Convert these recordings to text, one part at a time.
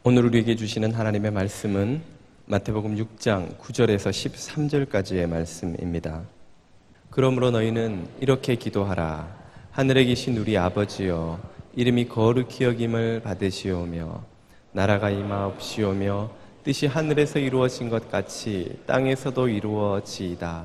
오늘 우리에게 주시는 하나님의 말씀은 마태복음 6장 9절에서 13절까지의 말씀입니다. 그러므로 너희는 이렇게 기도하라. 하늘에 계신 우리 아버지여, 이름이 거룩히 여김을 받으시오며 나라가 임하옵시오며 뜻이 하늘에서 이루어진 것 같이 땅에서도 이루어지이다.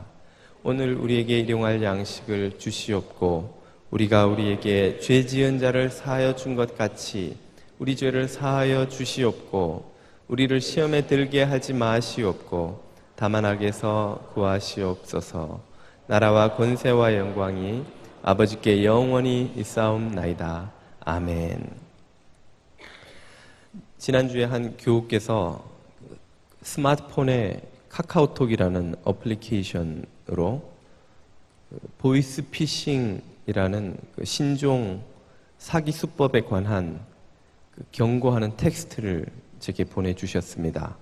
오늘 우리에게 일용할 양식을 주시옵고 우리가 우리에게 죄 지은 자를 사하여 준 것 같이 우리 죄를 사하여 주시옵고 우리를 시험에 들게 하지 마시옵고 다만 악에서 구하시옵소서. 나라와 권세와 영광이 아버지께 영원히 있사옵나이다. 아멘. 지난주에 한 교우께서 스마트폰에 카카오톡이라는 어플리케이션으로 보이스 피싱이라는 신종 사기 수법에 관한 경고하는 텍스트를 제게 보내주셨습니다.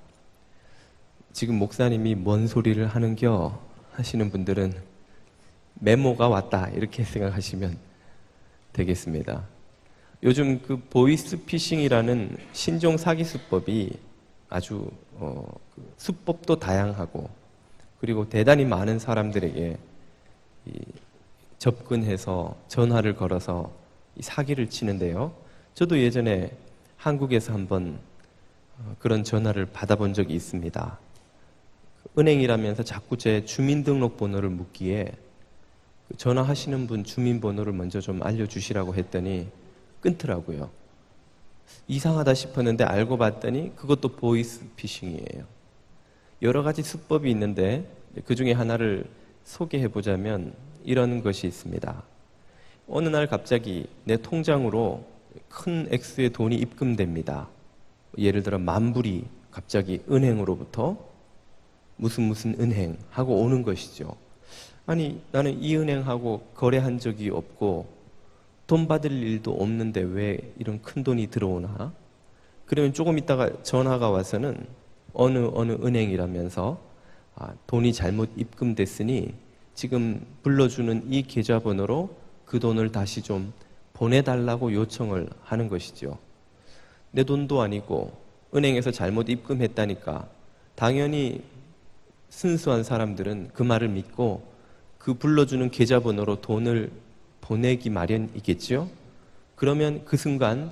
지금 목사님이 뭔 소리를 하는겨 하시는 분들은 메모가 왔다 이렇게 생각하시면 되겠습니다. 요즘 그 보이스 피싱이라는 신종 사기 수법이 아주 수법도 다양하고 그리고 대단히 많은 사람들에게 접근해서 전화를 걸어서 사기를 치는데요. 저도 예전에 한국에서 한번 그런 전화를 받아본 적이 있습니다. 은행이라면서 자꾸 제 주민등록번호를 묻기에 전화하시는 분 주민번호를 먼저 좀 알려주시라고 했더니 끊더라고요. 이상하다 싶었는데 알고 봤더니 그것도 보이스 피싱이에요. 여러 가지 수법이 있는데 그 중에 하나를 소개해보자면 이런 것이 있습니다. 어느 날 갑자기 내 통장으로 큰 액수의 돈이 입금됩니다. 예를 들어 10,000불이 갑자기 은행으로부터 무슨 은행 하고 오는 것이죠. 아니 나는 이 은행하고 거래한 적이 없고 돈 받을 일도 없는데 왜 이런 큰 돈이 들어오나? 그러면 조금 있다가 전화가 와서는 어느 은행이라면서 돈이 잘못 입금됐으니 지금 불러주는 이 계좌번호로 그 돈을 다시 좀 보내달라고 요청을 하는 것이죠. 내 돈도 아니고 은행에서 잘못 입금했다니까 당연히 순수한 사람들은 그 말을 믿고 그 불러주는 계좌번호로 돈을 보내기 마련이겠죠. 그러면 그 순간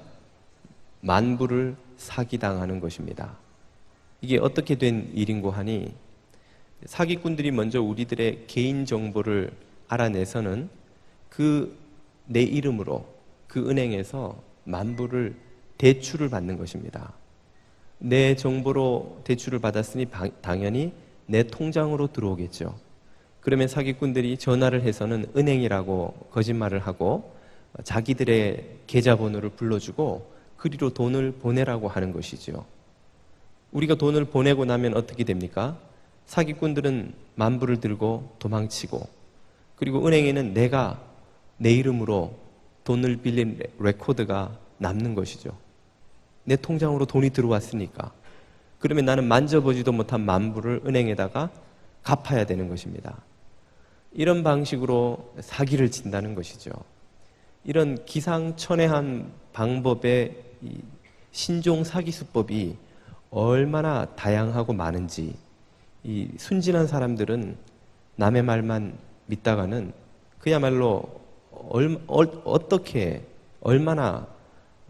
10,000불을 사기당하는 것입니다. 이게 어떻게 된 일인고 하니 사기꾼들이 먼저 우리들의 개인정보를 알아내서는 내 이름으로 그 은행에서 10,000불을 대출을 받는 것입니다. 내 정보로 대출을 받았으니 당연히 내 통장으로 들어오겠죠. 그러면 사기꾼들이 전화를 해서는 은행이라고 거짓말을 하고 자기들의 계좌번호를 불러주고 그리로 돈을 보내라고 하는 것이죠. 우리가 돈을 보내고 나면 어떻게 됩니까? 사기꾼들은 10,000불을 들고 도망치고 그리고 은행에는 내가 내 이름으로 돈을 빌린 레코드가 남는 것이죠. 내 통장으로 돈이 들어왔으니까. 그러면 나는 만져보지도 못한 10,000불을 은행에다가 갚아야 되는 것입니다. 이런 방식으로 사기를 친다는 것이죠. 이런 기상천외한 방법의 신종 사기 수법이 얼마나 다양하고 많은지 이 순진한 사람들은 남의 말만 믿다가는 그야말로 어떻게 얼마나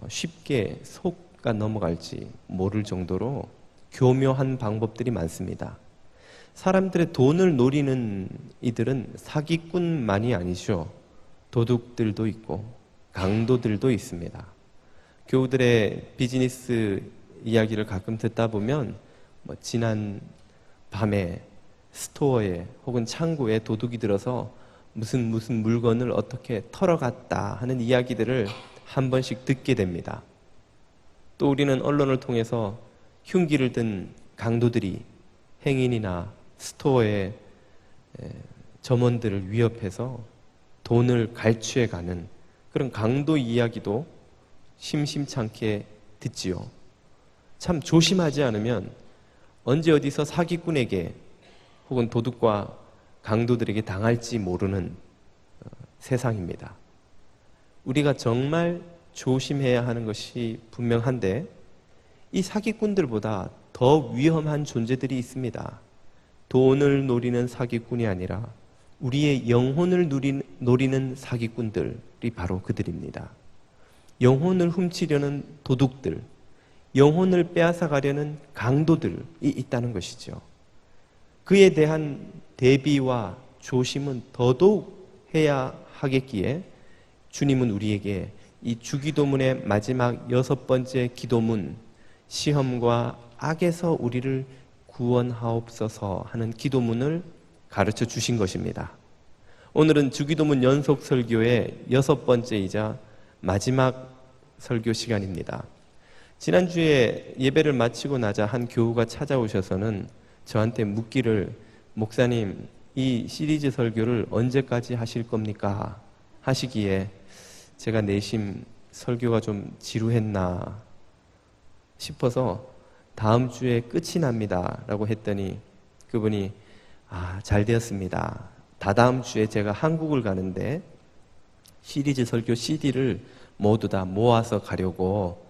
쉽게 속가 넘어갈지 모를 정도로 교묘한 방법들이 많습니다. 사람들의 돈을 노리는 이들은 사기꾼만이 아니죠. 도둑들도 있고 강도들도 있습니다. 교우들의 비즈니스 이야기를 가끔 듣다 보면 지난 밤에 스토어에 혹은 창고에 도둑이 들어서 무슨 물건을 어떻게 털어갔다 하는 이야기들을 한 번씩 듣게 됩니다. 또 우리는 언론을 통해서 흉기를 든 강도들이 행인이나 스토어의 점원들을 위협해서 돈을 갈취해가는 그런 강도 이야기도 심심찮게 듣지요. 참 조심하지 않으면 언제 어디서 사기꾼에게 혹은 도둑과 강도들에게 당할지 모르는 세상입니다. 우리가 정말 조심해야 하는 것이 분명한데 이 사기꾼들보다 더 위험한 존재들이 있습니다. 돈을 노리는 사기꾼이 아니라 우리의 영혼을 노리는 사기꾼들이 바로 그들입니다. 영혼을 훔치려는 도둑들, 영혼을 빼앗아가려는 강도들이 있다는 것이죠. 그에 대한 대비와 조심은 더더욱 해야 하겠기에 주님은 우리에게 이 주기도문의 마지막 6번째 기도문, 시험과 악에서 우리를 구원하옵소서 하는 기도문을 가르쳐 주신 것입니다. 오늘은 주기도문 연속 설교의 6번째이자 마지막 설교 시간입니다. 지난주에 예배를 마치고 나자 한 교우가 찾아오셔서는 저한테 묻기를, 목사님, 이 시리즈 설교를 언제까지 하실 겁니까? 하시기에 제가 내심 설교가 좀 지루했나 싶어서 다음 주에 끝이 납니다 라고 했더니 그분이 잘 되었습니다. 다다음 주에 제가 한국을 가는데 시리즈 설교 CD를 모두 다 모아서 가려고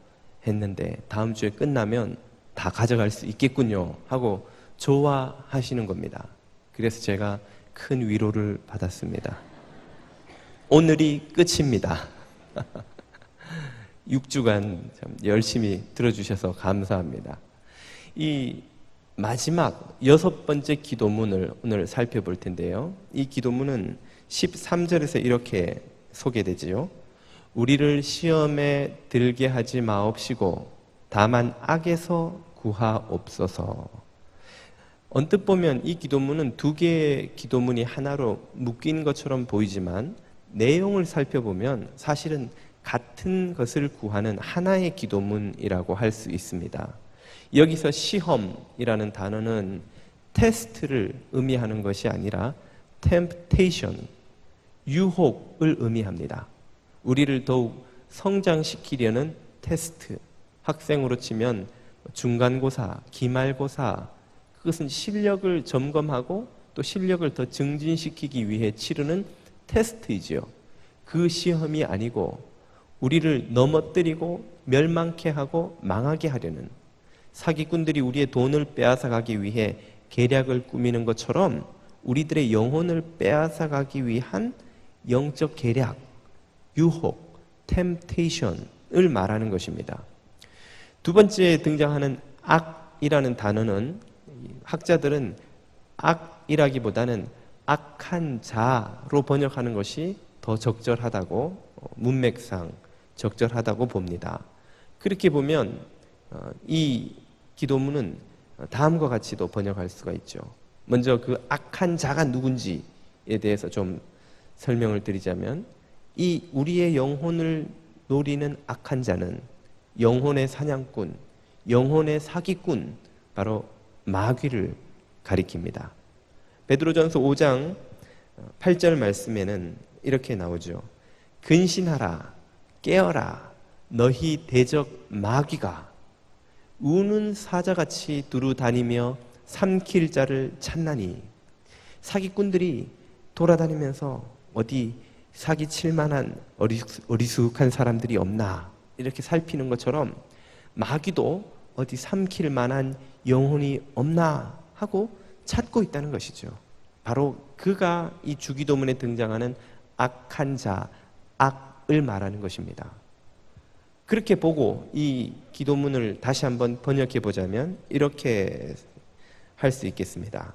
했는데 다음 주에 끝나면 다 가져갈 수 있겠군요 하고 좋아하시는 겁니다. 그래서 제가 큰 위로를 받았습니다. 오늘이 끝입니다. 6주간 참 열심히 들어주셔서 감사합니다. 이 마지막 6번째 기도문을 오늘 살펴볼 텐데요. 이 기도문은 13절에서 이렇게 소개되지요. 우리를 시험에 들게 하지 마옵시고 다만 악에서 구하옵소서. 언뜻 보면 이 기도문은 두 개의 기도문이 하나로 묶인 것처럼 보이지만 내용을 살펴보면 사실은 같은 것을 구하는 하나의 기도문이라고 할 수 있습니다. 여기서 시험이라는 단어는 테스트를 의미하는 것이 아니라 temptation, 유혹을 의미합니다. 우리를 더욱 성장시키려는 테스트, 학생으로 치면 중간고사, 기말고사, 그것은 실력을 점검하고 또 실력을 더 증진시키기 위해 치르는 테스트이지요. 그 시험이 아니고 우리를 넘어뜨리고 멸망케 하고 망하게 하려는, 사기꾼들이 우리의 돈을 빼앗아가기 위해 계략을 꾸미는 것처럼 우리들의 영혼을 빼앗아가기 위한 영적 계략, 유혹, temptation을 말하는 것입니다. 두 번째 등장하는 악이라는 단어는 학자들은 악이라기보다는 악한 자로 번역하는 것이 더 적절하다고, 문맥상 적절하다고 봅니다. 그렇게 보면 이 기도문은 다음과 같이도 번역할 수가 있죠. 먼저 그 악한 자가 누군지에 대해서 좀 설명을 드리자면, 이 우리의 영혼을 노리는 악한 자는 영혼의 사냥꾼, 영혼의 사기꾼, 바로 마귀를 가리킵니다. 베드로전서 5장 8절 말씀에는 이렇게 나오죠. 근신하라, 깨어라, 너희 대적 마귀가 우는 사자같이 두루 다니며 삼킬 자를 찾나니. 사기꾼들이 돌아다니면서 어디 사기칠 만한 어리숙한 사람들이 없나 이렇게 살피는 것처럼 마귀도 어디 삼킬 만한 영혼이 없나 하고 찾고 있다는 것이죠. 바로 그가 이 주기도문에 등장하는 악한 자, 악을 말하는 것입니다. 그렇게 보고 이 기도문을 다시 한번 번역해 보자면 이렇게 할 수 있겠습니다.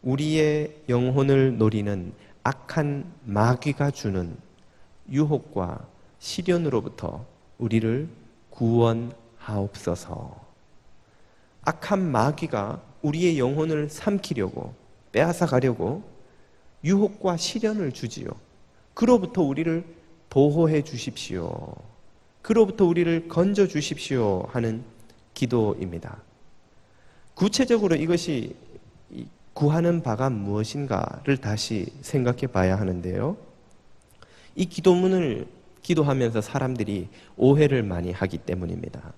우리의 영혼을 노리는 악한 마귀가 주는 유혹과 시련으로부터 우리를 구원하옵소서. 악한 마귀가 우리의 영혼을 삼키려고, 빼앗아 가려고 유혹과 시련을 주지요. 그로부터 우리를 보호해 주십시오. 그로부터 우리를 건져 주십시오 하는 기도입니다. 구체적으로 이것이 구하는 바가 무엇인가를 다시 생각해 봐야 하는데요. 이 기도문을 기도하면서 사람들이 오해를 많이 하기 때문입니다.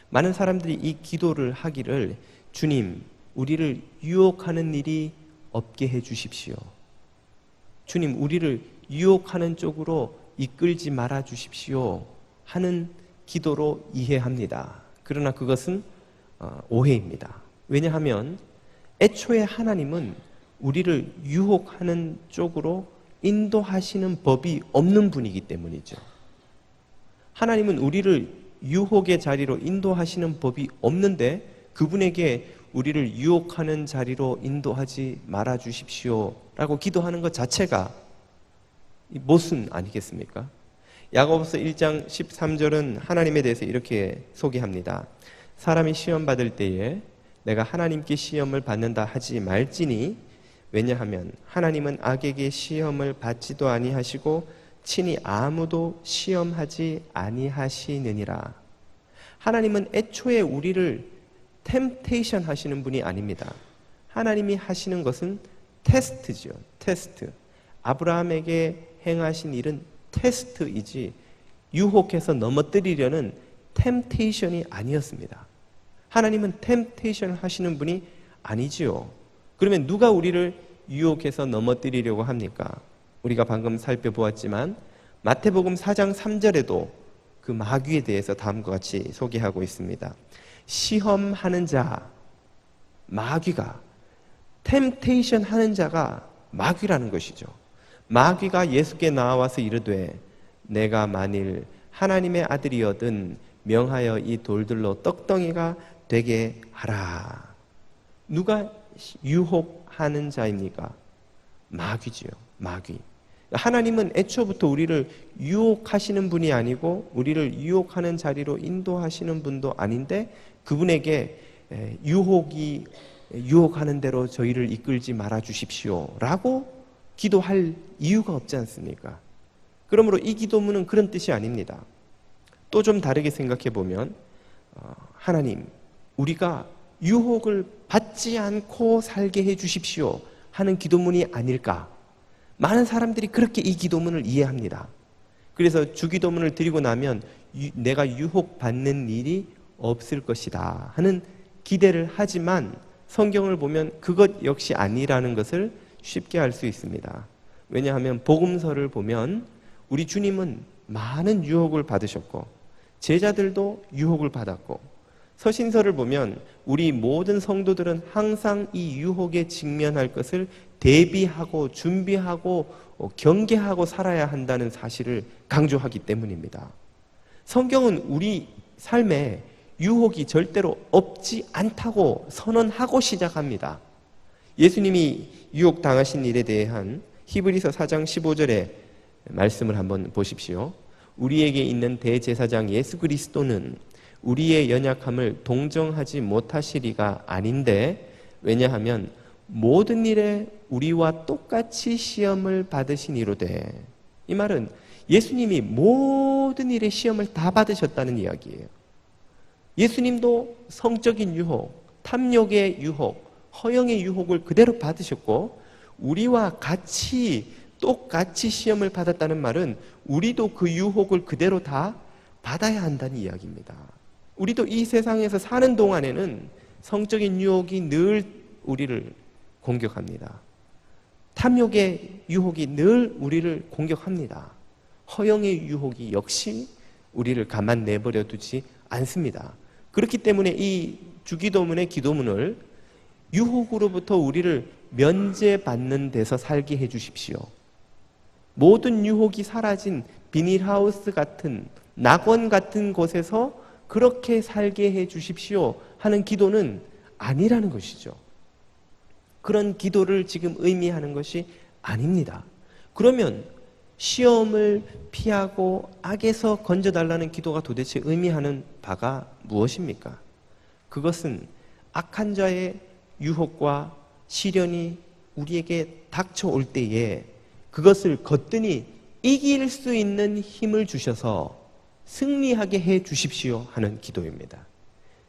많은 사람들이 이 기도를 하기를, 주님, 우리를 유혹하는 일이 없게 해 주십시오. 주님, 우리를 유혹하는 쪽으로 이끌지 말아 주십시오 하는 기도로 이해합니다. 그러나 그것은 오해입니다. 왜냐하면 애초에 하나님은 우리를 유혹하는 쪽으로 인도하시는 법이 없는 분이기 때문이죠. 하나님은 우리를 유혹의 자리로 인도하시는 법이 없는데 그분에게 우리를 유혹하는 자리로 인도하지 말아 주십시오 라고 기도하는 것 자체가 모순 아니겠습니까? 야고보서 1장 13절은 하나님에 대해서 이렇게 소개합니다. 사람이 시험 받을 때에 내가 하나님께 시험을 받는다 하지 말지니 왜냐하면 하나님은 악에게 시험을 받지도 아니하시고 친히 아무도 시험하지 아니하시느니라. 하나님은 애초에 우리를 템테이션 하시는 분이 아닙니다. 하나님이 하시는 것은 테스트죠. 테스트. 아브라함에게 행하신 일은 테스트이지 유혹해서 넘어뜨리려는 템테이션이 아니었습니다. 하나님은 템테이션을 하시는 분이 아니지요. 그러면 누가 우리를 유혹해서 넘어뜨리려고 합니까? 우리가 방금 살펴보았지만 마태복음 4장 3절에도 그 마귀에 대해서 다음과 같이 소개하고 있습니다. 시험하는 자, 마귀가, 템테이션 하는 자가 마귀라는 것이죠. 마귀가 예수께 나와서 이르되 내가 만일 하나님의 아들이거든 명하여 이 돌들로 떡덩이가 되게 하라. 누가 유혹하는 자입니까? 마귀지요. 마귀. 하나님은 애초부터 우리를 유혹하시는 분이 아니고 우리를 유혹하는 자리로 인도하시는 분도 아닌데 그분에게 유혹하는 대로 저희를 이끌지 말아 주십시오 라고 기도할 이유가 없지 않습니까? 그러므로 이 기도문은 그런 뜻이 아닙니다. 또 좀 다르게 생각해 보면 하나님, 우리가 유혹을 받지 않고 살게 해 주십시오 하는 기도문이 아닐까? 많은 사람들이 그렇게 이 기도문을 이해합니다. 그래서 주기도문을 드리고 나면 내가 유혹받는 일이 없을 것이다 하는 기대를 하지만 성경을 보면 그것 역시 아니라는 것을 쉽게 알 수 있습니다. 왜냐하면 복음서를 보면 우리 주님은 많은 유혹을 받으셨고 제자들도 유혹을 받았고 서신서를 보면 우리 모든 성도들은 항상 이 유혹에 직면할 것을 대비하고 준비하고 경계하고 살아야 한다는 사실을 강조하기 때문입니다. 성경은 우리 삶에 유혹이 절대로 없지 않다고 선언하고 시작합니다. 예수님이 유혹 당하신 일에 대한 히브리서 4장 15절의 말씀을 한번 보십시오. 우리에게 있는 대제사장 예수 그리스도는 우리의 연약함을 동정하지 못하시리가 아닌데 왜냐하면 모든 일에 우리와 똑같이 시험을 받으시니로되. 이 말은 예수님이 모든 일에 시험을 다 받으셨다는 이야기예요. 예수님도 성적인 유혹, 탐욕의 유혹, 허영의 유혹을 그대로 받으셨고 우리와 똑같이 시험을 받았다는 말은 우리도 그 유혹을 그대로 다 받아야 한다는 이야기입니다. 우리도 이 세상에서 사는 동안에는 성적인 유혹이 늘 우리를 공격합니다. 탐욕의 유혹이 늘 우리를 공격합니다. 허영의 유혹이 역시 우리를 가만 내버려 두지 않습니다. 그렇기 때문에 이 주기도문의 기도문을 유혹으로부터 우리를 면제받는 데서 살게 해 주십시오. 모든 유혹이 사라진 비닐하우스 같은 낙원 같은 곳에서 그렇게 살게 해 주십시오 하는 기도는 아니라는 것이죠. 그런 기도를 지금 의미하는 것이 아닙니다. 그러면 시험을 피하고 악에서 건져달라는 기도가 도대체 의미하는 바가 무엇입니까? 그것은 악한 자의 유혹과 시련이 우리에게 닥쳐올 때에 그것을 거뜬히 이길 수 있는 힘을 주셔서 승리하게 해 주십시오 하는 기도입니다.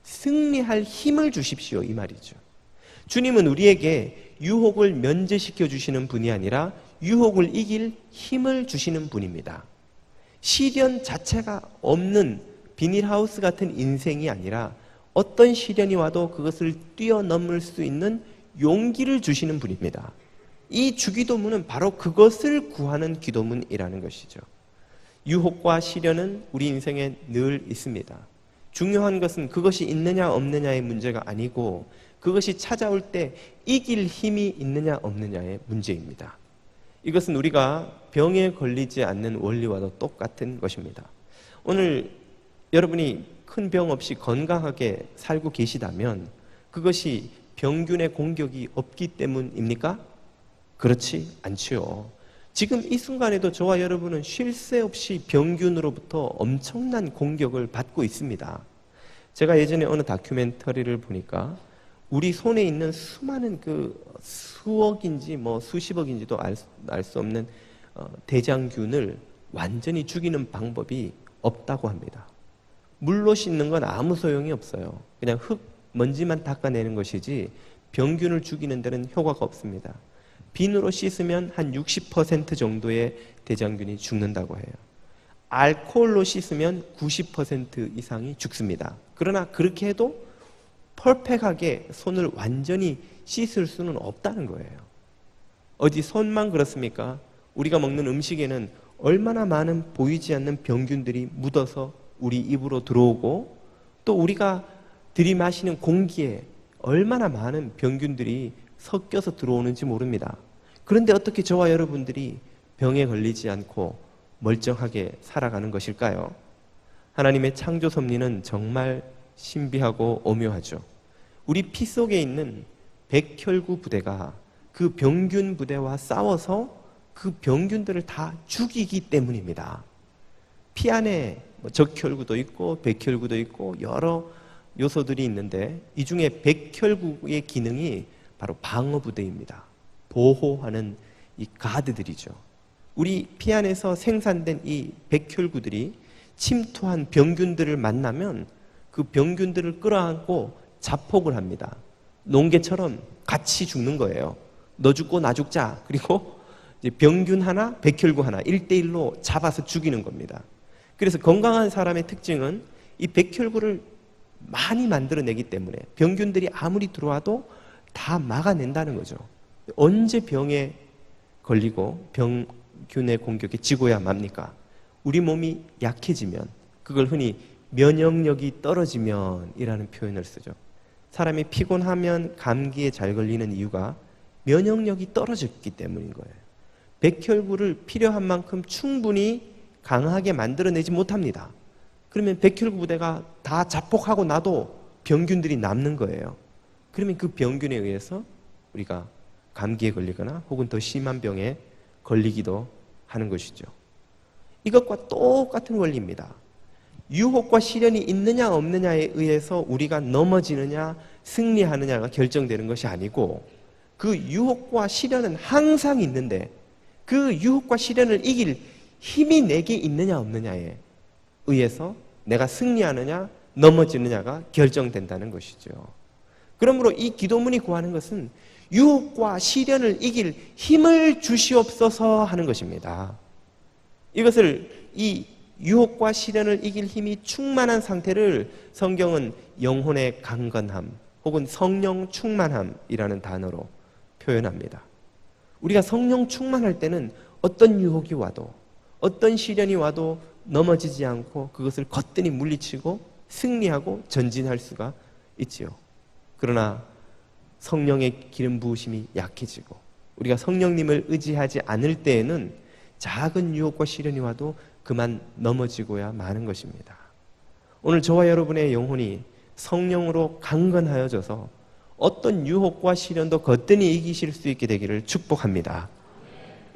승리할 힘을 주십시오 이 말이죠. 주님은 우리에게 유혹을 면제시켜 주시는 분이 아니라 유혹을 이길 힘을 주시는 분입니다. 시련 자체가 없는 비닐하우스 같은 인생이 아니라 어떤 시련이 와도 그것을 뛰어넘을 수 있는 용기를 주시는 분입니다. 이 주기도문은 바로 그것을 구하는 기도문이라는 것이죠. 유혹과 시련은 우리 인생에 늘 있습니다. 중요한 것은 그것이 있느냐 없느냐의 문제가 아니고 그것이 찾아올 때 이길 힘이 있느냐 없느냐의 문제입니다. 이것은 우리가 병에 걸리지 않는 원리와도 똑같은 것입니다. 오늘 여러분이 큰 병 없이 건강하게 살고 계시다면 그것이 병균의 공격이 없기 때문입니까? 그렇지 않지요. 지금 이 순간에도 저와 여러분은 쉴 새 없이 병균으로부터 엄청난 공격을 받고 있습니다. 제가 예전에 어느 다큐멘터리를 보니까 우리 손에 있는 수많은 그 수억인지 뭐 수십억인지도 알 수 없는 대장균을 완전히 죽이는 방법이 없다고 합니다. 물로 씻는 건 아무 소용이 없어요. 그냥 흙, 먼지만 닦아내는 것이지 병균을 죽이는 데는 효과가 없습니다. 비누로 씻으면 한 60% 정도의 대장균이 죽는다고 해요. 알코올로 씻으면 90% 이상이 죽습니다. 그러나 그렇게 해도 퍼펙트하게 손을 완전히 씻을 수는 없다는 거예요. 어디 손만 그렇습니까? 우리가 먹는 음식에는 얼마나 많은 보이지 않는 병균들이 묻어서 우리 입으로 들어오고 또 우리가 들이마시는 공기에 얼마나 많은 병균들이 섞여서 들어오는지 모릅니다. 그런데 어떻게 저와 여러분들이 병에 걸리지 않고 멀쩡하게 살아가는 것일까요? 하나님의 창조 섭리는 정말 신비하고 오묘하죠. 우리 피 속에 있는 백혈구 부대가 그 병균 부대와 싸워서 그 병균들을 다 죽이기 때문입니다. 피 안에 적혈구도 있고 백혈구도 있고 여러 요소들이 있는데 이 중에 백혈구의 기능이 바로 방어부대입니다. 보호하는 이 가드들이죠. 우리 피 안에서 생산된 이 백혈구들이 침투한 병균들을 만나면 그 병균들을 끌어안고 자폭을 합니다. 농개처럼 같이 죽는 거예요. 너 죽고 나 죽자. 그리고 이제 병균 하나, 백혈구 하나 1대1로 잡아서 죽이는 겁니다. 그래서 건강한 사람의 특징은 이 백혈구를 많이 만들어내기 때문에 병균들이 아무리 들어와도 다 막아낸다는 거죠. 언제 병에 걸리고 병균의 공격에 지고야 맙니까? 우리 몸이 약해지면, 그걸 흔히 면역력이 떨어지면 이라는 표현을 쓰죠. 사람이 피곤하면 감기에 잘 걸리는 이유가 면역력이 떨어졌기 때문인 거예요. 백혈구를 필요한 만큼 충분히 강하게 만들어내지 못합니다. 그러면 백혈구 부대가 다 자폭하고 나도 병균들이 남는 거예요. 그러면 그 병균에 의해서 우리가 감기에 걸리거나 혹은 더 심한 병에 걸리기도 하는 것이죠. 이것과 똑같은 원리입니다. 유혹과 시련이 있느냐 없느냐에 의해서 우리가 넘어지느냐 승리하느냐가 결정되는 것이 아니고 그 유혹과 시련은 항상 있는데 그 유혹과 시련을 이길 힘이 내게 있느냐 없느냐에 의해서 내가 승리하느냐 넘어지느냐가 결정된다는 것이죠. 그러므로 이 기도문이 구하는 것은 유혹과 시련을 이길 힘을 주시옵소서 하는 것입니다. 이것을 이 유혹과 시련을 이길 힘이 충만한 상태를 성경은 영혼의 강건함 혹은 성령 충만함이라는 단어로 표현합니다. 우리가 성령 충만할 때는 어떤 유혹이 와도 어떤 시련이 와도 넘어지지 않고 그것을 거뜬히 물리치고 승리하고 전진할 수가 있지요. 그러나 성령의 기름 부으심이 약해지고 우리가 성령님을 의지하지 않을 때에는 작은 유혹과 시련이 와도 그만 넘어지고야 마는 것입니다. 오늘 저와 여러분의 영혼이 성령으로 강건하여져서 어떤 유혹과 시련도 거뜬히 이기실 수 있게 되기를 축복합니다.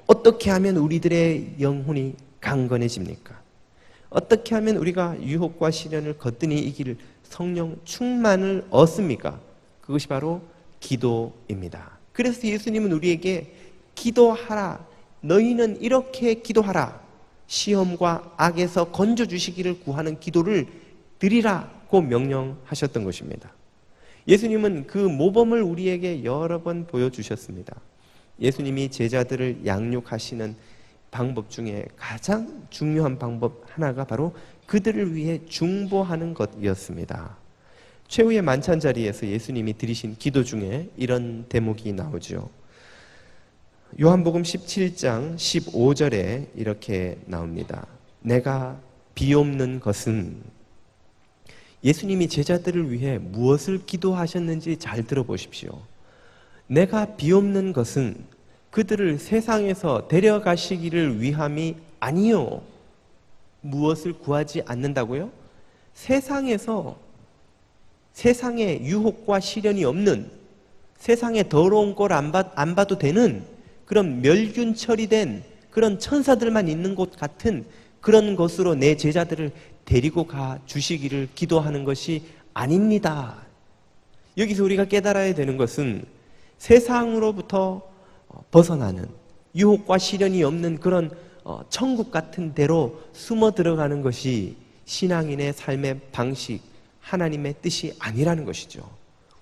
어떻게 하면 우리들의 영혼이 강건해집니까? 어떻게 하면 우리가 유혹과 시련을 거뜬히 이길 성령 충만을 얻습니까? 그것이 바로 기도입니다. 그래서 예수님은 우리에게 기도하라, 너희는 이렇게 기도하라, 시험과 악에서 건져주시기를 구하는 기도를 드리라고 명령하셨던 것입니다. 예수님은 그 모범을 우리에게 여러 번 보여주셨습니다. 예수님이 제자들을 양육하시는 방법 중에 가장 중요한 방법 하나가 바로 그들을 위해 중보하는 것이었습니다. 최후의 만찬 자리에서 예수님이 드리신 기도 중에 이런 대목이 나오죠. 요한복음 17장 15절에 이렇게 나옵니다. 내가 비옵는 것은 예수님이 제자들을 위해 무엇을 기도하셨는지 잘 들어보십시오. 내가 비옵는 것은 그들을 세상에서 데려가시기를 위함이 아니요. 무엇을 구하지 않는다고요? 세상에서 세상에 유혹과 시련이 없는, 세상에 더러운 꼴 안 봐도 되는 그런 멸균 처리된 그런 천사들만 있는 곳 같은 그런 곳으로 내 제자들을 데리고 가 주시기를 기도하는 것이 아닙니다. 여기서 우리가 깨달아야 되는 것은 세상으로부터 벗어나는, 유혹과 시련이 없는 그런 천국 같은 데로 숨어 들어가는 것이 신앙인의 삶의 방식, 하나님의 뜻이 아니라는 것이죠.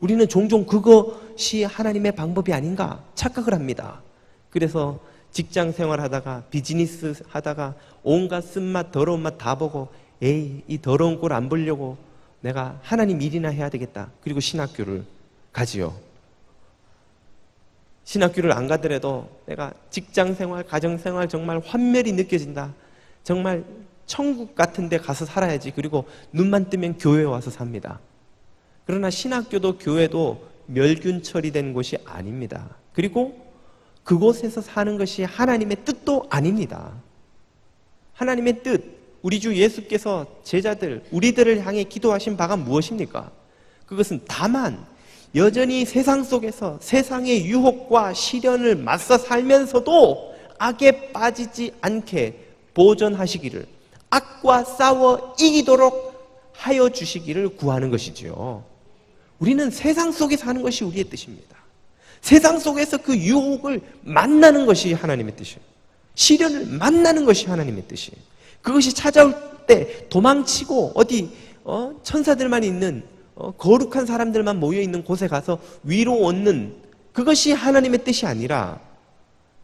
우리는 종종 그것이 하나님의 방법이 아닌가 착각을 합니다. 그래서 직장 생활하다가 비즈니스 하다가 온갖 쓴맛 더러운 맛 다 보고 에이 이 더러운 꼴 안 보려고 내가 하나님 일이나 해야 되겠다. 그리고 신학교를 가지요. 신학교를 안 가더라도 내가 직장 생활, 가정 생활 정말 환멸이 느껴진다. 정말 천국 같은 데 가서 살아야지. 그리고 눈만 뜨면 교회에 와서 삽니다. 그러나 신학교도 교회도 멸균 처리된 곳이 아닙니다. 그리고 그곳에서 사는 것이 하나님의 뜻도 아닙니다. 하나님의 뜻, 우리 주 예수께서 제자들, 우리들을 향해 기도하신 바가 무엇입니까? 그것은 다만 여전히 세상 속에서 세상의 유혹과 시련을 맞서 살면서도 악에 빠지지 않게 보존하시기를, 악과 싸워 이기도록 하여 주시기를 구하는 것이지요. 우리는 세상 속에 사는 것이 우리의 뜻입니다. 세상 속에서 그 유혹을 만나는 것이 하나님의 뜻이에요. 시련을 만나는 것이 하나님의 뜻이에요. 그것이 찾아올 때 도망치고 어디 천사들만 있는 거룩한 사람들만 모여있는 곳에 가서 위로 얻는, 그것이 하나님의 뜻이 아니라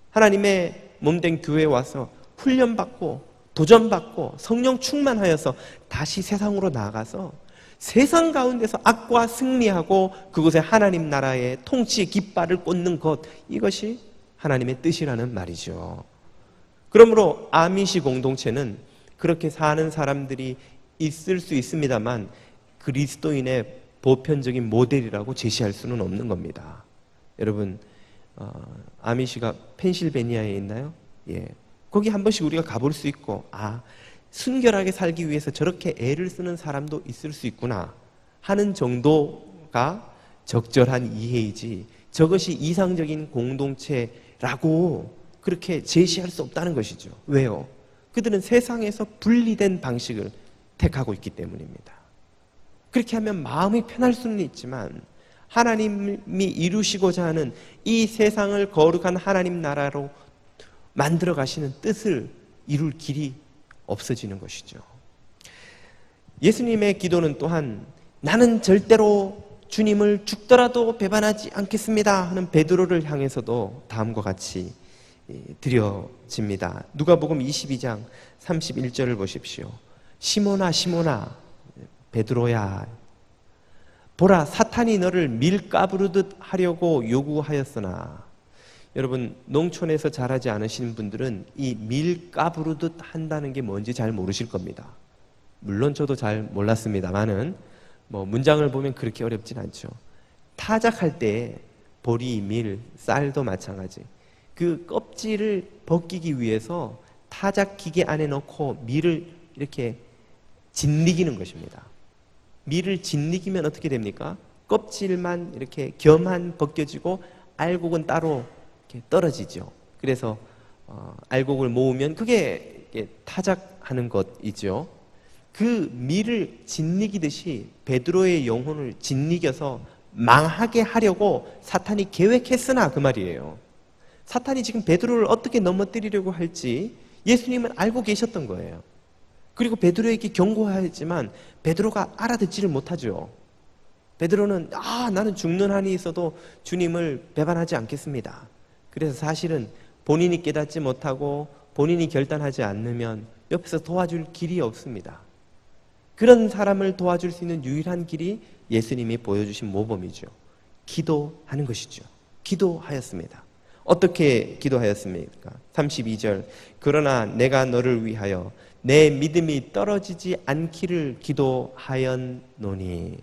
하나님의 몸된 교회에 와서 훈련받고 도전받고 성령 충만하여서 다시 세상으로 나아가서 세상 가운데서 악과 승리하고 그곳에 하나님 나라의 통치의 깃발을 꽂는 것, 이것이 하나님의 뜻이라는 말이죠. 그러므로 아미시 공동체는 그렇게 사는 사람들이 있을 수 있습니다만 그리스도인의 보편적인 모델이라고 제시할 수는 없는 겁니다. 여러분, 아미시가 펜실베니아에 있나요? 예, 거기 한 번씩 우리가 가볼 수 있고, 순결하게 살기 위해서 저렇게 애를 쓰는 사람도 있을 수 있구나 하는 정도가 적절한 이해이지, 저것이 이상적인 공동체라고 그렇게 제시할 수 없다는 것이죠. 왜요? 그들은 세상에서 분리된 방식을 택하고 있기 때문입니다. 그렇게 하면 마음이 편할 수는 있지만 하나님이 이루시고자 하는 이 세상을 거룩한 하나님 나라로 만들어 가시는 뜻을 이룰 길이 없어지는 것이죠. 예수님의 기도는 또한 나는 절대로 주님을 죽더라도 배반하지 않겠습니다 하는 베드로를 향해서도 다음과 같이 드려집니다. 누가복음 22장 31절을 보십시오. 시몬아 시몬아 베드로야, 보라 사탄이 너를 밀가부르듯 하려고 요구하였으나. 여러분, 농촌에서 자라지 않으신 분들은 이 밀가부르듯 한다는 게 뭔지 잘 모르실 겁니다. 물론 저도 잘 몰랐습니다만은 문장을 보면 그렇게 어렵진 않죠. 타작할 때 보리, 밀, 쌀도 마찬가지. 그 껍질을 벗기기 위해서 타작 기계 안에 넣고 밀을 이렇게 짓이기는 것입니다. 밀을 짓이기면 어떻게 됩니까? 껍질만 이렇게 겸한 벗겨지고 알곡은 따로 이렇게 떨어지죠. 그래서 알곡을 모으면 그게 타작하는 것이죠. 그 밀을 짓이기듯이 베드로의 영혼을 짓이겨서 망하게 하려고 사탄이 계획했으나 그 말이에요. 사탄이 지금 베드로를 어떻게 넘어뜨리려고 할지 예수님은 알고 계셨던 거예요. 그리고 베드로에게 경고하였지만 베드로가 알아듣지를 못하죠. 베드로는 나는 죽는 한이 있어도 주님을 배반하지 않겠습니다. 그래서 사실은 본인이 깨닫지 못하고 본인이 결단하지 않으면 옆에서 도와줄 길이 없습니다. 그런 사람을 도와줄 수 있는 유일한 길이 예수님이 보여주신 모범이죠. 기도하는 것이죠. 기도하였습니다. 어떻게 기도하였습니까? 32절, 그러나 내가 너를 위하여 내 믿음이 떨어지지 않기를 기도하였노니.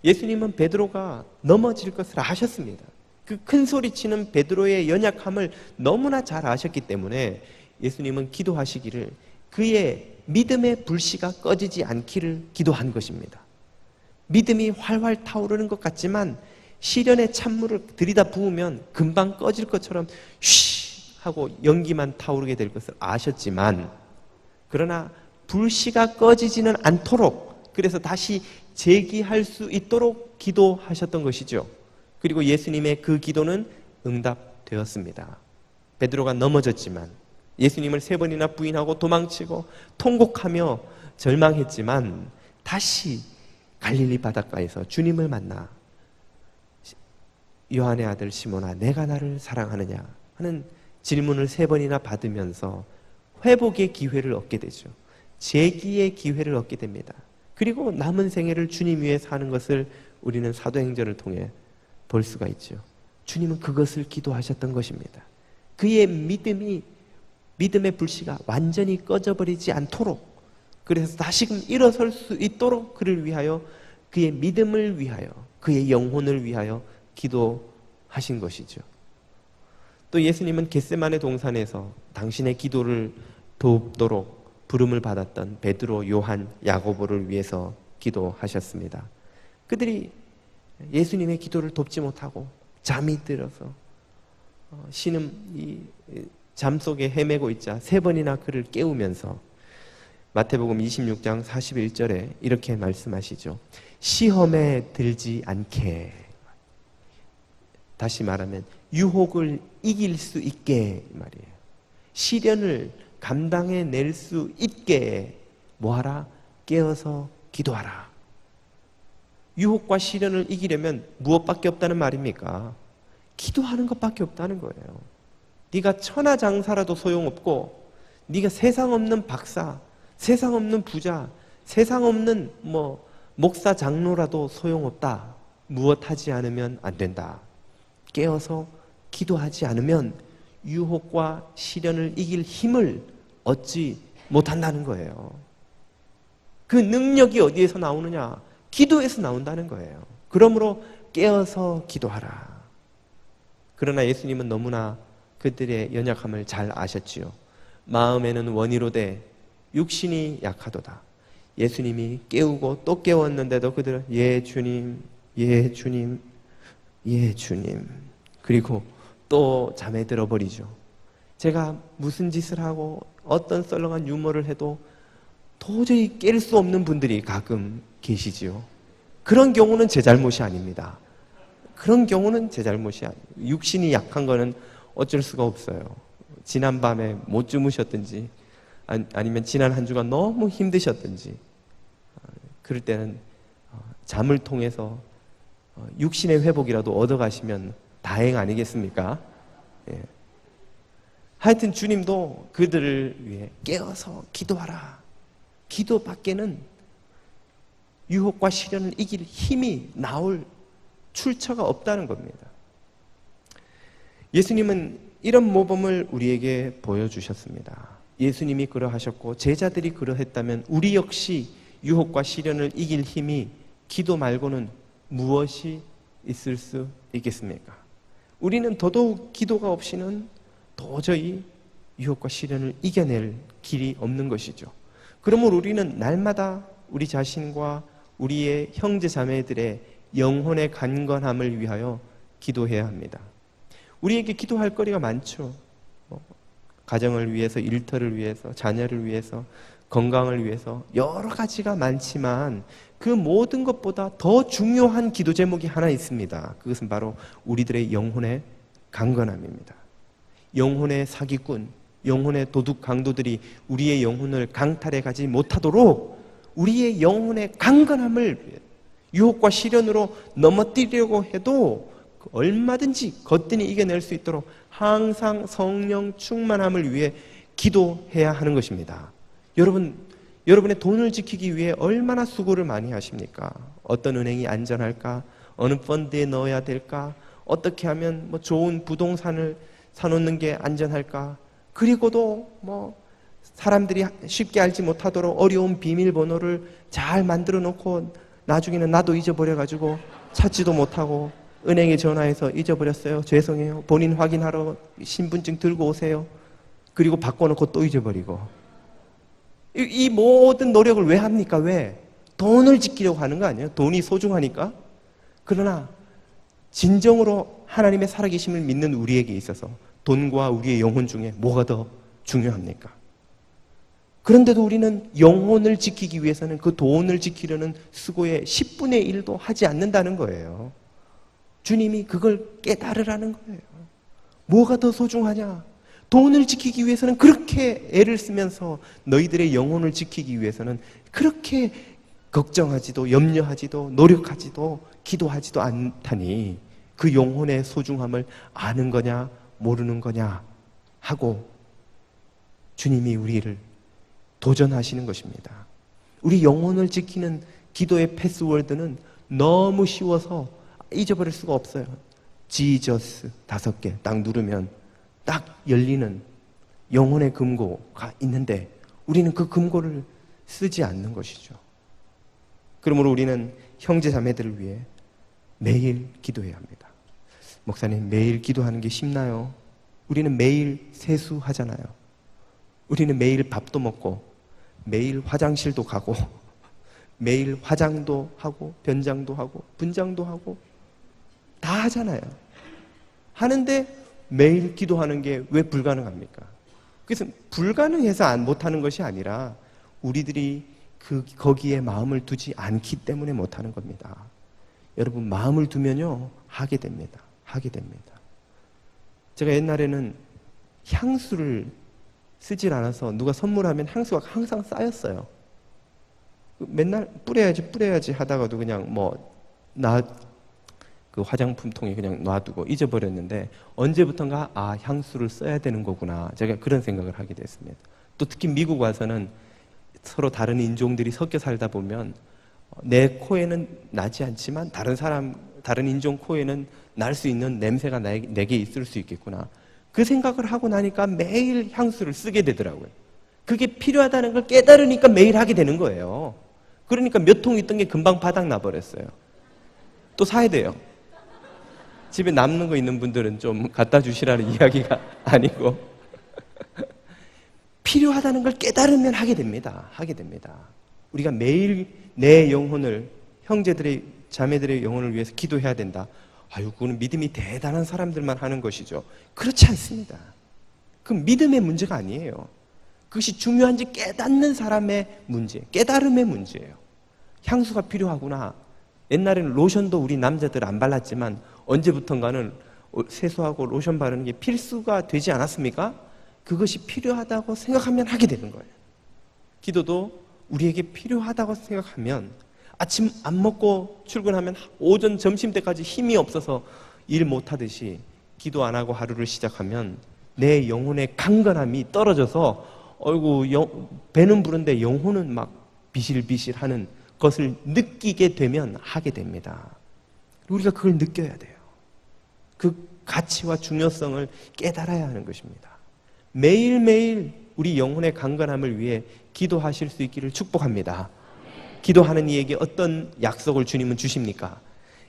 예수님은 베드로가 넘어질 것을 아셨습니다. 그 큰 소리치는 베드로의 연약함을 너무나 잘 아셨기 때문에 예수님은 기도하시기를 그의 믿음의 불씨가 꺼지지 않기를 기도한 것입니다. 믿음이 활활 타오르는 것 같지만 시련의 찬물을 들이다 부으면 금방 꺼질 것처럼 쉬 하고 연기만 타오르게 될 것을 아셨지만, 그러나 불씨가 꺼지지는 않도록, 그래서 다시 재기할 수 있도록 기도하셨던 것이죠. 그리고 예수님의 그 기도는 응답되었습니다. 베드로가 넘어졌지만, 예수님을 3번이나 부인하고 도망치고 통곡하며 절망했지만, 다시 갈릴리 바닷가에서 주님을 만나 요한의 아들 시몬아, 내가 나를 사랑하느냐 하는 질문을 3번이나 받으면서 회복의 기회를 얻게 되죠. 재기의 기회를 얻게 됩니다. 그리고 남은 생애를 주님 위해 사는 것을 우리는 사도행전을 통해 볼 수가 있죠. 주님은 그것을 기도하셨던 것입니다. 그의 믿음의 불씨가 완전히 꺼져버리지 않도록, 그래서 다시금 일어설 수 있도록 그를 위하여, 그의 믿음을 위하여, 그의 영혼을 위하여 기도하신 것이죠. 또 예수님은 겟세마네 동산에서 당신의 기도를 돕도록 부름을 받았던 베드로, 요한, 야고보를 위해서 기도하셨습니다. 그들이 예수님의 기도를 돕지 못하고 잠이 들어서 신음 잠 속에 헤매고 있자 3번이나 그를 깨우면서 마태복음 26장 41절에 이렇게 말씀하시죠. 시험에 들지 않게, 다시 말하면 유혹을 이길 수 있게 말이에요. 시련을 감당해낼 수 있게 뭐하라? 깨어서 기도하라. 유혹과 시련을 이기려면 무엇밖에 없다는 말입니까? 기도하는 것밖에 없다는 거예요. 네가 천하장사라도 소용없고, 네가 세상 없는 박사, 세상 없는 부자, 세상 없는 목사 장로라도 소용없다. 무엇하지 않으면 안 된다. 깨어서 기도하지 않으면 유혹과 시련을 이길 힘을 얻지 못한다는 거예요. 그 능력이 어디에서 나오느냐? 기도에서 나온다는 거예요. 그러므로 깨어서 기도하라. 그러나 예수님은 너무나 그들의 연약함을 잘 아셨지요. 마음에는 원이로되 육신이 약하도다. 예수님이 깨우고 또 깨웠는데도 그들은 예 주님, 예 주님, 예 주님, 그리고 또 잠에 들어버리죠. 제가 무슨 짓을 하고 어떤 썰렁한 유머를 해도 도저히 깰 수 없는 분들이 가끔 계시지요. 그런 경우는 제 잘못이 아닙니다. 그런 경우는 제 잘못이 아니에요. 육신이 약한 거는 어쩔 수가 없어요. 지난 밤에 못 주무셨든지 아니면 지난 한 주간 너무 힘드셨든지, 그럴 때는 잠을 통해서 육신의 회복이라도 얻어가시면 다행 아니겠습니까? 예. 하여튼 주님도 그들을 위해 깨어서 기도하라. 기도밖에는 유혹과 시련을 이길 힘이 나올 출처가 없다는 겁니다. 예수님은 이런 모범을 우리에게 보여주셨습니다. 예수님이 그러하셨고 제자들이 그러했다면 우리 역시 유혹과 시련을 이길 힘이 기도 말고는 무엇이 있을 수 있겠습니까? 우리는 더더욱 기도가 없이는 도저히 유혹과 시련을 이겨낼 길이 없는 것이죠. 그러므로 우리는 날마다 우리 자신과 우리의 형제 자매들의 영혼의 강건함을 위하여 기도해야 합니다. 우리에게 기도할 거리가 많죠. 가정을 위해서, 일터를 위해서, 자녀를 위해서, 건강을 위해서 여러 가지가 많지만 그 모든 것보다 더 중요한 기도 제목이 하나 있습니다. 그것은 바로 우리들의 영혼의 강건함입니다. 영혼의 사기꾼, 영혼의 도둑 강도들이 우리의 영혼을 강탈해 가지 못하도록 우리의 영혼의 강건함을 유혹과 시련으로 넘어뜨리려고 해도 얼마든지 거뜬히 이겨낼 수 있도록 항상 성령 충만함을 위해 기도해야 하는 것입니다. 여러분의 돈을 지키기 위해 얼마나 수고를 많이 하십니까? 어떤 은행이 안전할까? 어느 펀드에 넣어야 될까? 어떻게 하면 좋은 부동산을 사놓는 게 안전할까? 그리고도 사람들이 쉽게 알지 못하도록 어려운 비밀번호를 잘 만들어 놓고 나중에는 나도 잊어버려가지고 찾지도 못하고 은행에 전화해서 잊어버렸어요. 죄송해요. 본인 확인하러 신분증 들고 오세요. 그리고 바꿔놓고 또 잊어버리고. 이 모든 노력을 왜 합니까? 왜? 돈을 지키려고 하는 거 아니에요? 돈이 소중하니까? 그러나 진정으로 하나님의 살아계심을 믿는 우리에게 있어서 돈과 우리의 영혼 중에 뭐가 더 중요합니까? 그런데도 우리는 영혼을 지키기 위해서는 그 돈을 지키려는 수고의 10분의 1도 하지 않는다는 거예요. 주님이 그걸 깨달으라는 거예요. 뭐가 더 소중하냐? 돈을 지키기 위해서는 그렇게 애를 쓰면서 너희들의 영혼을 지키기 위해서는 그렇게 걱정하지도 염려하지도 노력하지도 기도하지도 않다니 그 영혼의 소중함을 아는 거냐 모르는 거냐 하고 주님이 우리를 도전하시는 것입니다. 우리 영혼을 지키는 기도의 패스워드는 너무 쉬워서 잊어버릴 수가 없어요. 지저스 5개 딱 누르면 딱 열리는 영혼의 금고가 있는데 우리는 그 금고를 쓰지 않는 것이죠. 그러므로 우리는 형제 자매들을 위해 매일 기도해야 합니다. 목사님, 매일 기도하는 게 쉽나요? 우리는 매일 세수하잖아요. 우리는 매일 밥도 먹고 매일 화장실도 가고 매일 화장도 하고 변장도 하고 분장도 하고 다 하잖아요. 하는데 매일 기도하는 게 왜 불가능합니까? 그래서 불가능해서 못하는 것이 아니라 우리들이 거기에 마음을 두지 않기 때문에 못하는 겁니다. 여러분, 마음을 두면요 하게 됩니다. 하게 됩니다. 제가 옛날에는 향수를 쓰질 않아서 누가 선물하면 향수가 항상 쌓였어요. 맨날 뿌려야지 하다가도 그냥 그 화장품통에 그냥 놔두고 잊어버렸는데 언제부턴가 향수를 써야 되는 거구나. 제가 그런 생각을 하게 됐습니다. 또 특히 미국 와서는 서로 다른 인종들이 섞여 살다 보면 내 코에는 나지 않지만 다른 인종 코에는 날 수 있는 냄새가 내게 있을 수 있겠구나. 그 생각을 하고 나니까 매일 향수를 쓰게 되더라고요. 그게 필요하다는 걸 깨달으니까 매일 하게 되는 거예요. 그러니까 몇 통 있던 게 금방 바닥 나버렸어요. 또 사야 돼요. 집에 남는 거 있는 분들은 좀 갖다 주시라는 이야기가 아니고 필요하다는 걸 깨달으면 하게 됩니다. 하게 됩니다. 우리가 매일 내 영혼을 형제들의 자매들의 영혼을 위해서 기도해야 된다. 그거는 믿음이 대단한 사람들만 하는 것이죠. 그렇지 않습니다. 그건 믿음의 문제가 아니에요. 그것이 중요한지 깨닫는 사람의 문제, 깨달음의 문제예요. 향수가 필요하구나. 옛날에는 로션도 우리 남자들 안 발랐지만 언제부턴가는 세수하고 로션 바르는 게 필수가 되지 않았습니까? 그것이 필요하다고 생각하면 하게 되는 거예요. 기도도 우리에게 필요하다고 생각하면 아침 안 먹고 출근하면 오전 점심 때까지 힘이 없어서 일 못하듯이 기도 안 하고 하루를 시작하면 내 영혼의 강건함이 떨어져서 배는 부른데 영혼은 막 비실비실하는 것을 느끼게 되면 하게 됩니다. 우리가 그걸 느껴야 돼요. 그 가치와 중요성을 깨달아야 하는 것입니다. 매일매일 우리 영혼의 강건함을 위해 기도하실 수 있기를 축복합니다. 기도하는 이에게 어떤 약속을 주님은 주십니까?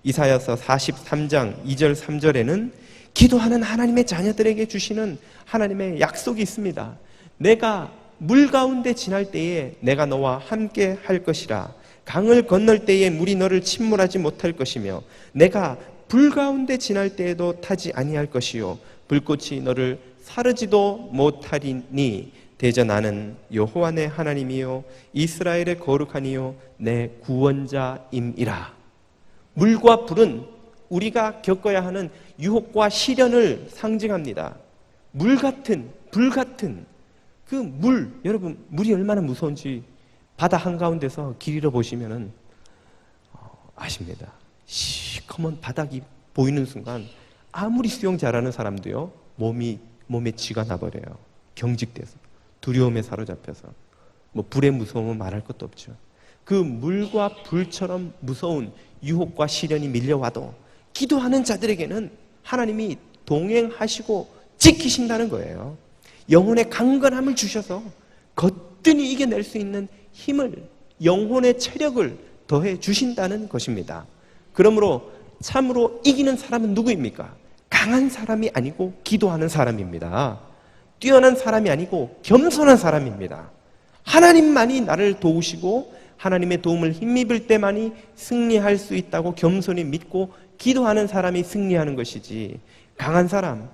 이사야서 43장 2절 3절에는 기도하는 하나님의 자녀들에게 주시는 하나님의 약속이 있습니다. 내가 물 가운데 지날 때에 내가 너와 함께 할 것이라. 강을 건널 때에 물이 너를 침몰하지 못할 것이며 내가 불 가운데 지날 때에도 타지 아니할 것이요 불꽃이 너를 사르지도 못하리니 대저 나는 여호와 내 하나님이요 이스라엘의 거룩하니요 내 구원자임이라. 물과 불은 우리가 겪어야 하는 유혹과 시련을 상징합니다. 물 같은, 불 같은 그 물, 여러분 물이 얼마나 무서운지 바다 한가운데서 길 잃어보시면 아십니다. 시커먼 바닥이 보이는 순간 아무리 수영 잘하는 사람도요 몸에 쥐가 나버려요. 경직돼서 두려움에 사로잡혀서 불의 무서움은 말할 것도 없죠. 그 물과 불처럼 무서운 유혹과 시련이 밀려와도 기도하는 자들에게는 하나님이 동행하시고 지키신다는 거예요. 영혼의 강건함을 주셔서 거뜬히 이겨낼 수 있는 힘을, 영혼의 체력을 더해 주신다는 것입니다. 그러므로 참으로 이기는 사람은 누구입니까? 강한 사람이 아니고 기도하는 사람입니다. 뛰어난 사람이 아니고 겸손한 사람입니다. 하나님만이 나를 도우시고 하나님의 도움을 힘입을 때만이 승리할 수 있다고 겸손히 믿고 기도하는 사람이 승리하는 것이지, 강한 사람,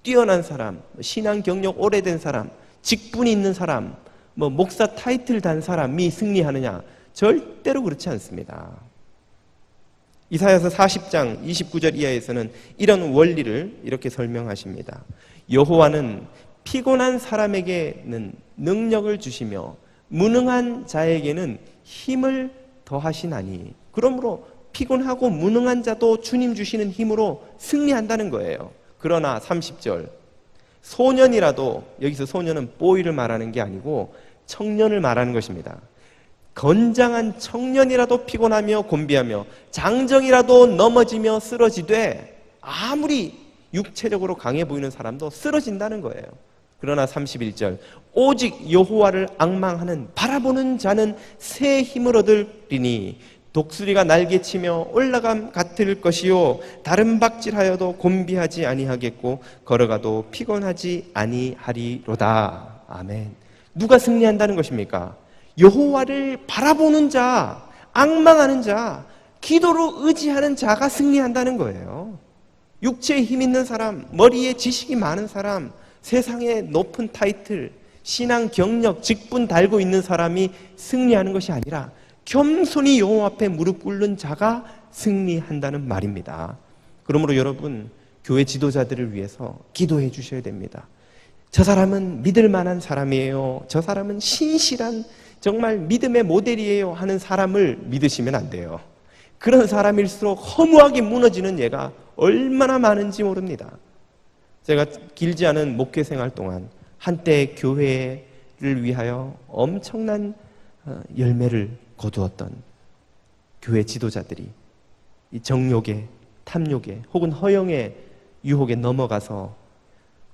뛰어난 사람, 신앙 경력 오래된 사람, 직분이 있는 사람, 목사 타이틀 단 사람이 승리하느냐? 절대로 그렇지 않습니다. 이사야서 40장 29절 이하에서는 이런 원리를 이렇게 설명하십니다. 여호와는 피곤한 사람에게는 능력을 주시며 무능한 자에게는 힘을 더하시나니, 그러므로 피곤하고 무능한 자도 주님 주시는 힘으로 승리한다는 거예요. 그러나 30절, 소년이라도, 여기서 소년은 보이를 말하는 게 아니고 청년을 말하는 것입니다. 건장한 청년이라도 피곤하며 곤비하며 장정이라도 넘어지며 쓰러지되, 아무리 육체적으로 강해 보이는 사람도 쓰러진다는 거예요. 그러나 31절, 오직 여호와를 앙망하는 바라보는 자는 새 힘을 얻으리니 독수리가 날개치며 올라감 같을 것이요 다른 박질하여도 곤비하지 아니하겠고 걸어가도 피곤하지 아니하리로다. 아멘. 누가 승리한다는 것입니까? 여호와를 바라보는 자, 앙망하는 자, 기도로 의지하는 자가 승리한다는 거예요. 육체에 힘 있는 사람, 머리에 지식이 많은 사람, 세상에 높은 타이틀, 신앙 경력, 직분 달고 있는 사람이 승리하는 것이 아니라 겸손히 여호와 앞에 무릎 꿇는 자가 승리한다는 말입니다. 그러므로 여러분, 교회 지도자들을 위해서 기도해 주셔야 됩니다. 저 사람은 믿을 만한 사람이에요, 저 사람은 신실한 정말 믿음의 모델이에요 하는 사람을 믿으시면 안 돼요. 그런 사람일수록 허무하게 무너지는 예가 얼마나 많은지 모릅니다. 제가 길지 않은 목회 생활 동안 한때 교회를 위하여 엄청난 열매를 거두었던 교회 지도자들이 이 정욕에, 탐욕에 혹은 허영의 유혹에 넘어가서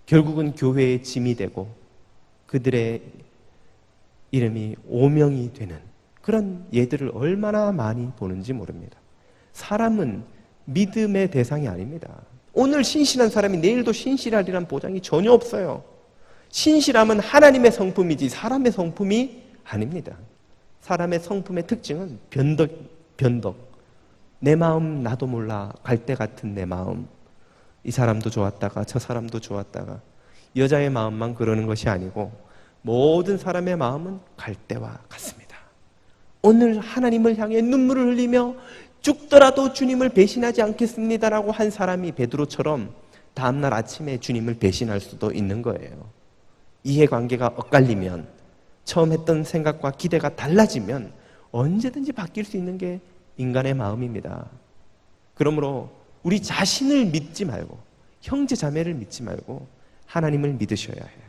결국은 교회의 짐이 되고 그들의 이름이 오명이 되는 그런 예들을 얼마나 많이 보는지 모릅니다. 사람은 믿음의 대상이 아닙니다. 오늘 신실한 사람이 내일도 신실하리란 보장이 전혀 없어요. 신실함은 하나님의 성품이지 사람의 성품이 아닙니다. 사람의 성품의 특징은 변덕. 내 마음 나도 몰라 갈대 같은 내 마음. 이 사람도 좋았다가 저 사람도 좋았다가. 여자의 마음만 그러는 것이 아니고 모든 사람의 마음은 갈대와 같습니다. 오늘 하나님을 향해 눈물을 흘리며 죽더라도 주님을 배신하지 않겠습니다라고 한 사람이 베드로처럼 다음날 아침에 주님을 배신할 수도 있는 거예요. 이해관계가 엇갈리면, 처음 했던 생각과 기대가 달라지면 언제든지 바뀔 수 있는 게 인간의 마음입니다. 그러므로 우리 자신을 믿지 말고, 형제 자매를 믿지 말고 하나님을 믿으셔야 해요.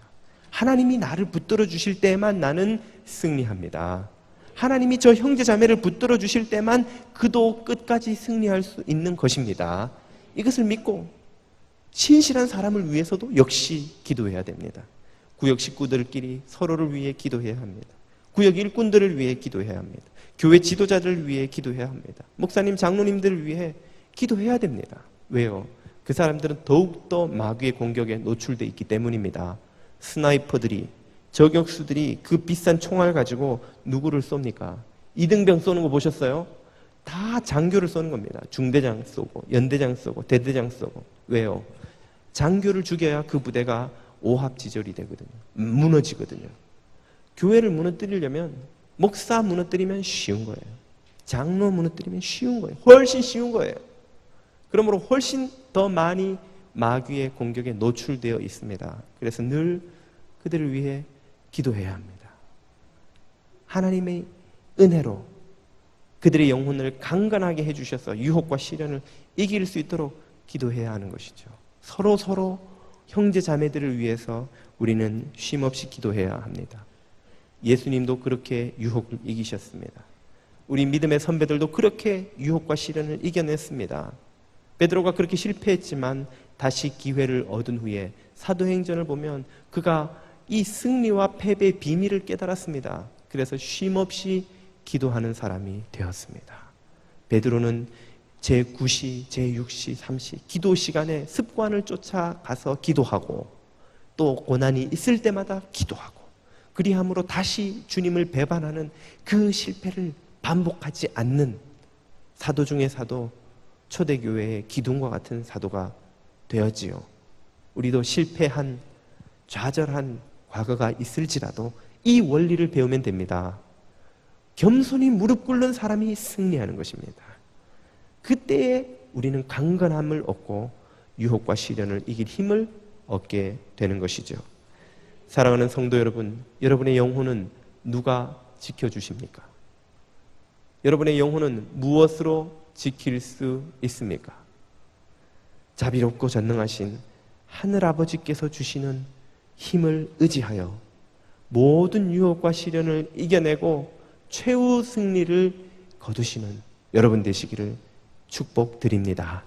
하나님이 나를 붙들어 주실 때만 나는 승리합니다. 하나님이 저 형제 자매를 붙들어 주실 때만 그도 끝까지 승리할 수 있는 것입니다. 이것을 믿고 신실한 사람을 위해서도 역시 기도해야 됩니다. 구역 식구들끼리 서로를 위해 기도해야 합니다. 구역 일꾼들을 위해 기도해야 합니다. 교회 지도자들을 위해 기도해야 합니다. 목사님, 장로님들을 위해 기도해야 됩니다. 왜요? 그 사람들은 더욱더 마귀의 공격에 노출되어 있기 때문입니다. 스나이퍼들이, 저격수들이 그 비싼 총알 가지고 누구를 쏩니까? 이등병 쏘는 거 보셨어요? 다 장교를 쏘는 겁니다. 중대장 쏘고 연대장 쏘고 대대장 쏘고. 왜요? 장교를 죽여야 그 부대가 오합지졸이 되거든요. 무너지거든요. 교회를 무너뜨리려면, 목사 무너뜨리면 쉬운 거예요. 장로 무너뜨리면 쉬운 거예요. 훨씬 쉬운 거예요. 그러므로 훨씬 더 많이 마귀의 공격에 노출되어 있습니다. 그래서 늘 그들을 위해 기도해야 합니다. 하나님의 은혜로 그들의 영혼을 강건하게 해주셔서 유혹과 시련을 이길 수 있도록 기도해야 하는 것이죠. 서로 형제 자매들을 위해서 우리는 쉼없이 기도해야 합니다. 예수님도 그렇게 유혹을 이기셨습니다. 우리 믿음의 선배들도 그렇게 유혹과 시련을 이겨냈습니다. 베드로가 그렇게 실패했지만 다시 기회를 얻은 후에 사도행전을 보면 그가 이 승리와 패배의 비밀을 깨달았습니다. 그래서 쉼없이 기도하는 사람이 되었습니다. 베드로는 제9시, 제6시, 3시 기도 시간에 습관을 쫓아가서 기도하고 또 고난이 있을 때마다 기도하고 그리함으로 다시 주님을 배반하는 그 실패를 반복하지 않는 사도 중의 사도, 초대교회의 기둥과 같은 사도가 되었지요. 우리도 실패한, 좌절한 과거가 있을지라도 이 원리를 배우면 됩니다. 겸손히 무릎 꿇는 사람이 승리하는 것입니다. 그때에 우리는 강건함을 얻고 유혹과 시련을 이길 힘을 얻게 되는 것이죠. 사랑하는 성도 여러분, 여러분의 영혼은 누가 지켜주십니까? 여러분의 영혼은 무엇으로 지킬 수 있습니까? 자비롭고 전능하신 하늘아버지께서 주시는 힘을 의지하여 모든 유혹과 시련을 이겨내고 최후 승리를 거두시는 여러분 되시기를 축복드립니다.